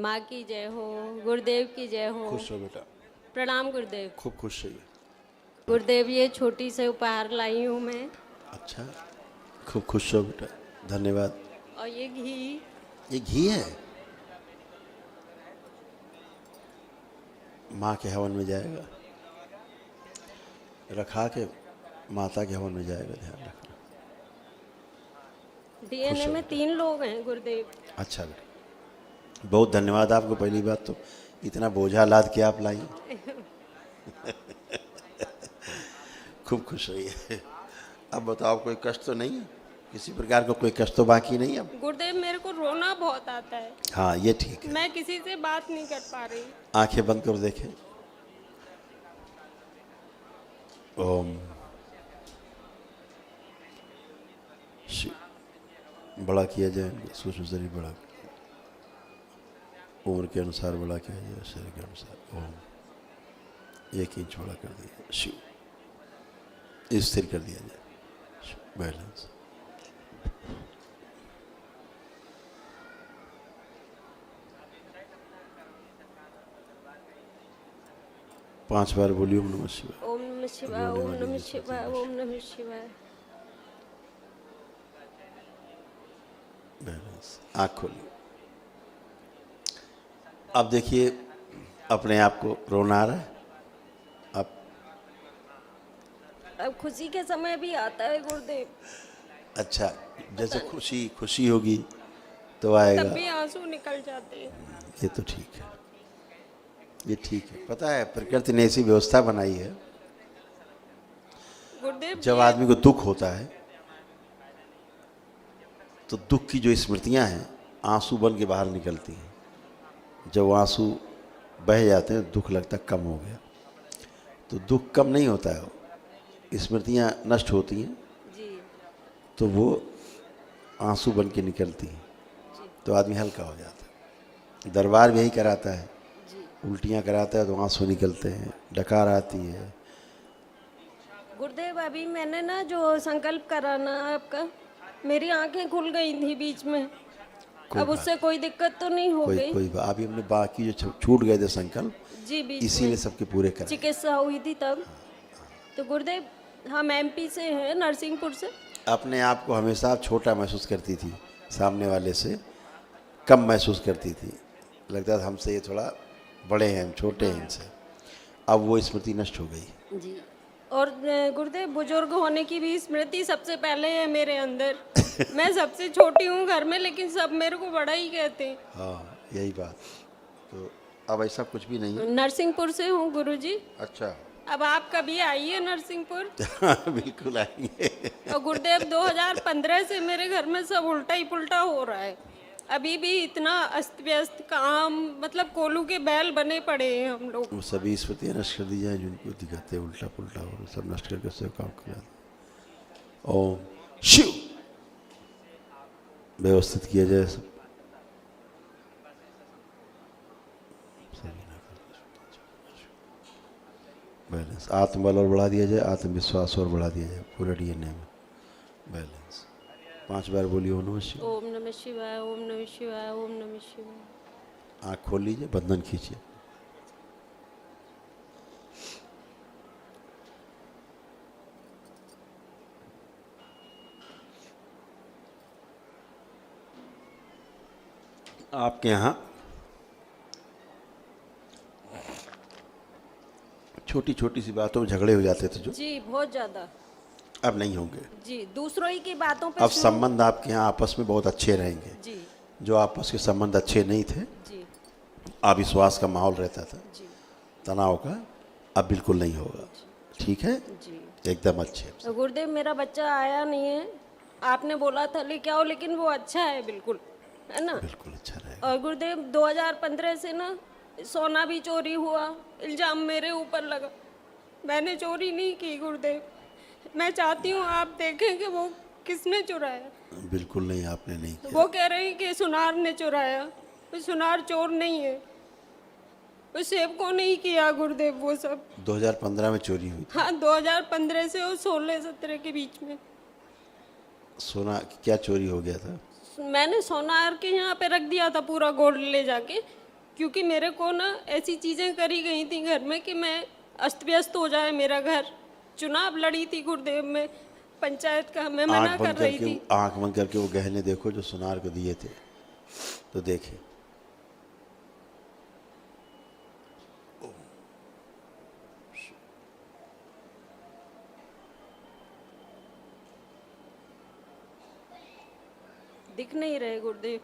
माँ की जय हो, गुरुदेव की जय हो। खुश हो बेटा, प्रणाम गुरुदेव। खूब खुश रहिए। गुरुदेव ये छोटी से उपहार लाई हूँ मैं, अच्छा, खूब खुश हो बेटा, धन्यवाद। और ये घी। ये घी है, माँ के हवन में जाएगा, रखा के माता के हवन में जाएगा, ध्यान रखना। डीएनए हो में बेटा। 3 लोग हैं गुरुदेव। अच्छा बेटा, बहुत धन्यवाद आपको। पहली बात तो इतना बोझा लाद के आप लाई, खूब खुश रहिए। अब बताओ, कोई कष्ट तो नहीं है? किसी प्रकार का कोई कष्ट तो बाकी नहीं अब? गुरुदेव मेरे को रोना बहुत आता है, हाँ, ये ठीक है। मैं किसी से बात नहीं कर पा रही। आंखें बंद कर देखें। ओम बड़ा किया जाए, सूक्ष्म शरीर बड़ा, उम्र के अनुसार बड़ा किया जाए, शरीर के अनुसार। ओम 1 इंच बड़ा कर दिया, शिव स्थिर कर दिया जाए, बैलेंस। पांच बार बोलिए ओम नमः शिवाय। ओम नमः शिवाय, ओम नमः शिवाय, ओम नमः शिवाय। बैलेंस। आँख खोलिए। अब देखिए, अपने आप को रोना आ रहा है? अब खुशी के समय भी आता है गुरुदेव, अच्छा, जैसे खुशी खुशी होगी तो आएगा, तब भी आंसू निकल जाते हैं। ये तो ठीक है, ये ठीक है। पता है, प्रकृति ने ऐसी व्यवस्था बनाई है, गुरुदेव जब आदमी को दुख होता है तो दुख की जो स्मृतियां हैं आंसू बन के बाहर निकलती हैं। जब वो आंसू बह जाते हैं, दुख लगता कम हो गया। तो दुख कम नहीं होता है, स्मृतियां नष्ट होती हैं जी तो वो आंसू बन के निकलती हैं, जी तो आदमी हल्का हो जाता है। दरबार भी यही कराता है, जी। उल्टियां कराता है तो आंसू निकलते हैं, डकार आती है। गुरुदेव अभी मैंने ना जो संकल्प करा ना आपका, मेरी आंखें खुल गई थी बीच में, कोई अब उससे कोई दिक्कत तो नहीं हो कोई गई? कोई बात, अभी हमने बाकी जो छूट गए थे संकल्प, जी बीच इसीलिए में सबके पूरे कराए। चिकित्सा हुई थी तब। तो गुरुदेव हम एमपी से हैं, नरसिंहपुर से। अपने आप को हमेशा आप छोटा महसूस करती थी, सामने वाले से कम महसूस करती थी, लगता था हमसे ये थोड़ा बड़े हैं, हम छोटे हैं इनसे। अब वो स्मृति नष्ट हो गई। जी। और गुरुदेव बुजुर्ग होने की भी स्मृति सबसे पहले है मेरे अंदर। मैं सबसे छोटी हूँ घर में, लेकिन सब मेरे को बड़ा ही कहते हैं। हाँ, यही बात। तो अब ऐसा कुछ भी नहीं है। नरसिंहपुर से हूँ गुरुजी। अच्छा। अब आप कभी आइए नरसिंहपुर। बिल्कुल आएंगे। और गुरुदेव 2015 से मेरे घर में सब उल्टा ही पुल्टा हो रहा है। अभी भी इतना अस्त व्यस्त काम, मतलब कोलू के बैल बने पड़े हैं हम लोग। वो सभी स्मृतियाँ नष्ट कर दी जाए जिनको दिखाते हैं उल्टा पुल्टा, और सब नष्ट करके सब काम कर। ओम शिव व्यवस्थित किया जाए सब। बैलेंस। आत्मबल और बढ़ा दिया जाए, आत्मविश्वास और बढ़ा दिया जाए, पूरा डीएनए में बैलेंस। 5 बार बोलिए ओम नमः शिवाय। ओम नमः शिवाय, ओम नमः शिवाय, ओम नमः शिवाय। आँख खोल लीजिए, बंधन खींचिए। आपके यहाँ छोटी छोटी सी बातों में झगड़े हो जाते थे जो, जी बहुत ज्यादा। अब नहीं होंगे। जी दूसरों ही की बातों पे अब संबंध आपके यहाँ आपस में बहुत अच्छे रहेंगे। जी जो आपस के संबंध अच्छे नहीं थे, जी अविश्वास का माहौल रहता था, जी तनाव का, अब बिल्कुल नहीं होगा। ठीक है, जी। एकदम अच्छे। तो गुरुदेव मेरा बच्चा आया नहीं है, आपने बोला था लेके आओ, लेकिन वो अच्छा है बिल्कुल, है ना? बिल्कुल अच्छा रहेगा। और गुरुदेव 2015 से ना सोना भी चोरी हुआ, इल्जाम मेरे ऊपर लगा। मैंने चोरी नहीं की गुरुदेव। मैं चाहती हूँ आप देखें कि वो किसने चुराया। बिल्कुल नहीं, आपने नहीं किया। वो कह रहे हैं कि सुनार ने चुराया, वो सुनार चोर नहीं है, वो सेब को नहीं किया गुरुदेव वो सब। 2015 में चोरी हुई थी। हाँ 2015 से और 16-17 के बीच में। सोना क्या चोरी हो गया था? मैंने सोनार के यहाँ पे रख दिया था पूरा गोल्ड ले जाके, क्योंकि मेरे को ना ऐसी चीज़ें करी गई थी घर में कि मैं अस्त व्यस्त हो जाए मेरा घर। चुनाव लड़ी थी गुरुदेव में, पंचायत का, मैं मना आंख कर बंद रही करके थी। आंख बंद करके वो गहने देखो जो सुनार को दिए थे, तो देखे। दिख नहीं रहे गुरुदेव।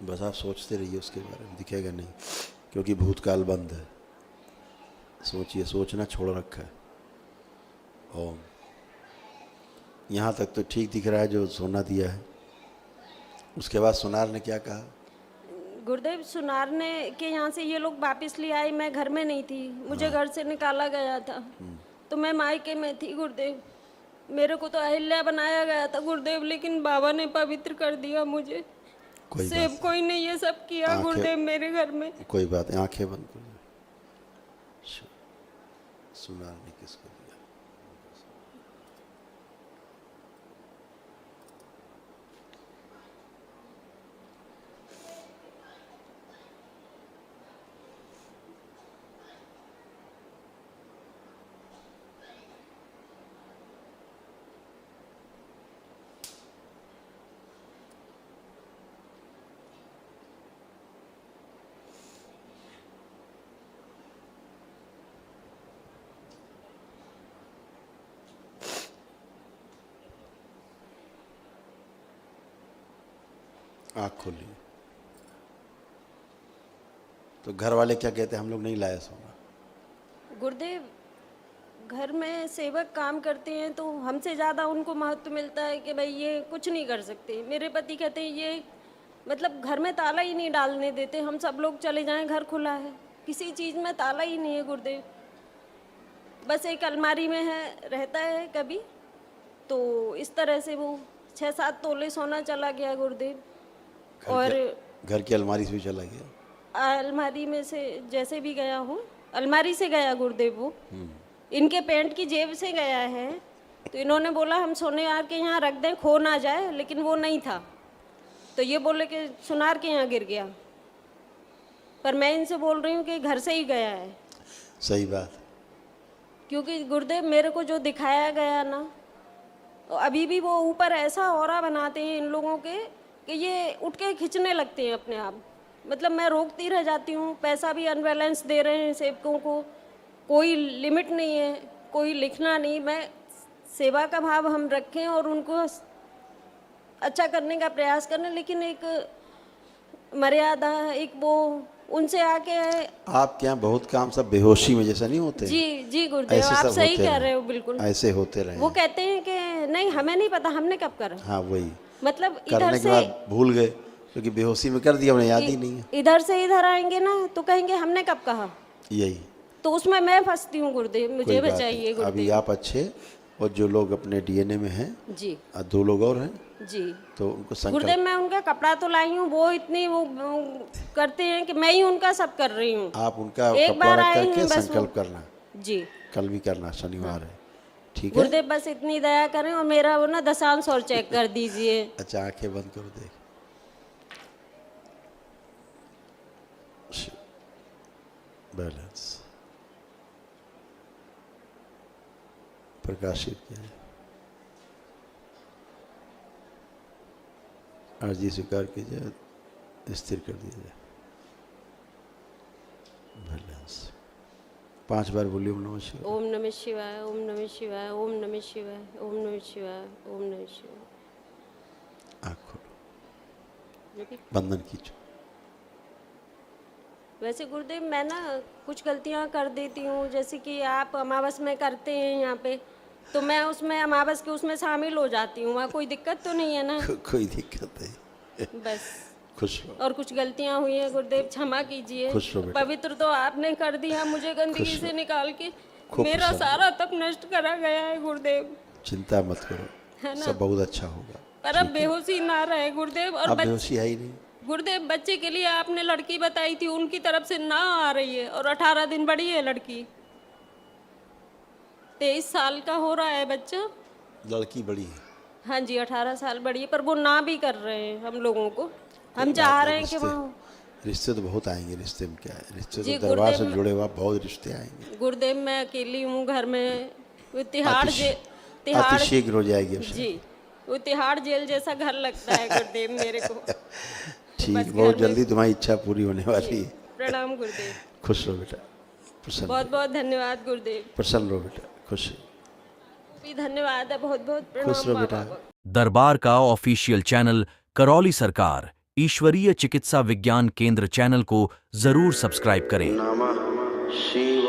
बस आप सोचते रहिए उसके बारे में, दिखेगा नहीं, क्योंकि भूतकाल बंद है। सोचिए, सोचना छोड़ रखा है। ओम। यहाँ तक तो ठीक दिख रहा है जो सोना दिया है। उसके बाद सुनार ने क्या कहा? गुरुदेव सुनार ने के यहाँ से ये लोग वापस ले आए, मैं घर में नहीं थी, मुझे घर से निकाला गया था, तो मैं मायके में थी गुरुदेव। मेरे को तो अहिल्या बनाया गया था गुरुदेव, लेकिन बाबा ने पवित्र कर दिया मुझे। कोई सेब बात कोई ने ये सब किया आंखें- गुरुदेव मेरे घर में। कोई बात नहीं, आंखें बंद कर। सुनार ने किसको दिया? आँख खोलिए। तो घर वाले क्या कहते हैं? हम लोग नहीं लाए सोना। गुरुदेव घर में सेवक काम करते हैं तो हमसे ज़्यादा उनको महत्व मिलता है कि भाई ये कुछ नहीं कर सकते। मेरे पति कहते हैं ये मतलब घर में ताला ही नहीं डालने देते, हम सब लोग चले जाएं घर खुला है, किसी चीज़ में ताला ही नहीं है गुरुदेव। बस एक अलमारी में है रहता है कभी, तो इस तरह से वो 6-7 तोले सोना चला गया गुरुदेव। और घर की अलमारी से भी चला गया? अलमारी में से जैसे भी गया हूँ, अलमारी से गया गुरुदेव वो। इनके पैंट की जेब से गया है, तो इन्होंने बोला हम सोने यार के यहाँ रख दें खो ना जाए, लेकिन वो नहीं था, तो ये बोले कि सुनार के यहाँ गिर गया। पर मैं इनसे बोल रही हूँ कि घर से ही गया है। सही बात। क्योंकि गुरुदेव मेरे को जो दिखाया गया ना, तो अभी भी वो ऊपर ऐसा ऑरा बनाते हैं इन लोगों के कि ये उठ के खींचने लगते हैं अपने आप। मतलब मैं रोकती रह जाती हूँ, पैसा भी अनबैलेंस दे रहे हैं सेवकों को, कोई लिमिट नहीं है, कोई लिखना नहीं। मैं सेवा का भाव हम रखें और उनको अच्छा करने का प्रयास करें, लेकिन एक मर्यादा, एक वो उनसे आके। आपके यहाँ बहुत काम सब बेहोशी में जैसा नहीं होते? जी जी गुरुदेव, ऐसे आप सब सही होते कह रहे। रहे हो, बिल्कुल ऐसे होते रहे। वो कहते हैं कि नहीं हमें नहीं पता हमने कब करा। हाँ वही, मतलब इधर करने के से बाद भूल गए, क्योंकि बेहोशी में कर दिया, उन्हें याद ही नहीं है। इधर से इधर आएंगे ना तो कहेंगे हमने कब कहा, यही तो उसमें मैं फंसती हूँ गुरुदेव, कोई मुझे बात बचाइए नहीं। अभी गुरुदेव। आप अच्छे, और जो लोग अपने डीएनए में हैं, जी 2 लोग और हैं, जी तो उनको गुरुदेव, संकल्प। मैं उनका कपड़ा तो लाई हूँ, वो इतनी वो करते हैं कि मैं ही उनका सब कर रही हूँ। आप उनका एक कपड़ा बार रख आए करके हैं बस वो। संकल्प करना। जी कल भी करना, शनिवार है, ठीक है? गुरुदेव बस इतनी दया करें और मेरा वो ना दशांश और चेक कर दीजिए। अच्छा, आंखें बंद करो, देख। बैलेंस प्रकाशित किया है। अर्जी स्वीकार कीजिए, स्थिर कर दीजिए। बैलेंस 5 बार बोलिए ओम नमः शिवाय। ओम नमः शिवाय, ओम नमः शिवाय, ओम नमः शिवाय, ओम नमः शिवाय, ओम नमः शिवाय। आँख खोलो, बंधन खींचो। वैसे गुरुदेव मैं ना कुछ गलतियां कर देती हूँ, जैसे कि आप अमावस में करते हैं यहाँ पे, तो मैं उसमें अमावस के उसमें शामिल हो जाती हूँ, वहाँ कोई दिक्कत तो नहीं है ना? कोई दिक्कत नहीं। बस खुश रहो। और कुछ गलतियां हुई हैं गुरुदेव, क्षमा कीजिए। खुश रहो बेटा। पवित्र तो आपने कर दिया मुझे गंदगी खुश से रहो। निकाल के, खूब मेरा प्रसन्न। सारा तप नष्ट करा गया है गुरुदेव। चिंता मत करो, है ना? सब बहुत अच्छा होगा। पर अब बेहोशी ना रहे गुरुदेव। और अब बेहोशी है ही नहीं। गुरुदेव बच्चे के लिए आपने लड़की बताई थी, उनकी तरफ से ना आ रही है, और 18 दिन बड़ी है लड़की, 23 साल का हो रहा है बच्चा। लड़की बड़ी है। हाँ जी 18 साल बड़ी है, पर वो ना भी कर रहे हैं हम लोगों को। हम कोई चाह बात रहे नहीं, हैं कि वहाँ रिश्ते तो बहुत आएंगे, रिश्ते में क्या है, रिश्ते जी, तो दरबार से गुरुदेव जुड़े हुआ बहुत रिश्ते आएंगे। गुरुदेव मैं अकेली हूँ घर में। वो तिहाड़ अति अति शीघ्र हो जाएगी अब जी, वो तिहाड़ जेल जैसा घर लगता है गुरुदेव मेरे को। ठीक, बस बहुत घर में- जल्दी तुम्हारी इच्छा पूरी होने वाली है। प्रणाम गुरुदेव। खुश रहो बेटा, प्रसन्न बहुत रहो, बहुत धन्यवाद गुरुदेव। प्रसन्न रहो बेटा, खुश भी धन्यवाद है, बहुत बहुत खुश प्रणाम रहो बेटा। बाबा। दरबार का ऑफिशियल चैनल करौली सरकार ईश्वरीय चिकित्सा विज्ञान केंद्र चैनल को जरूर सब्सक्राइब करें। नमः शिवाय।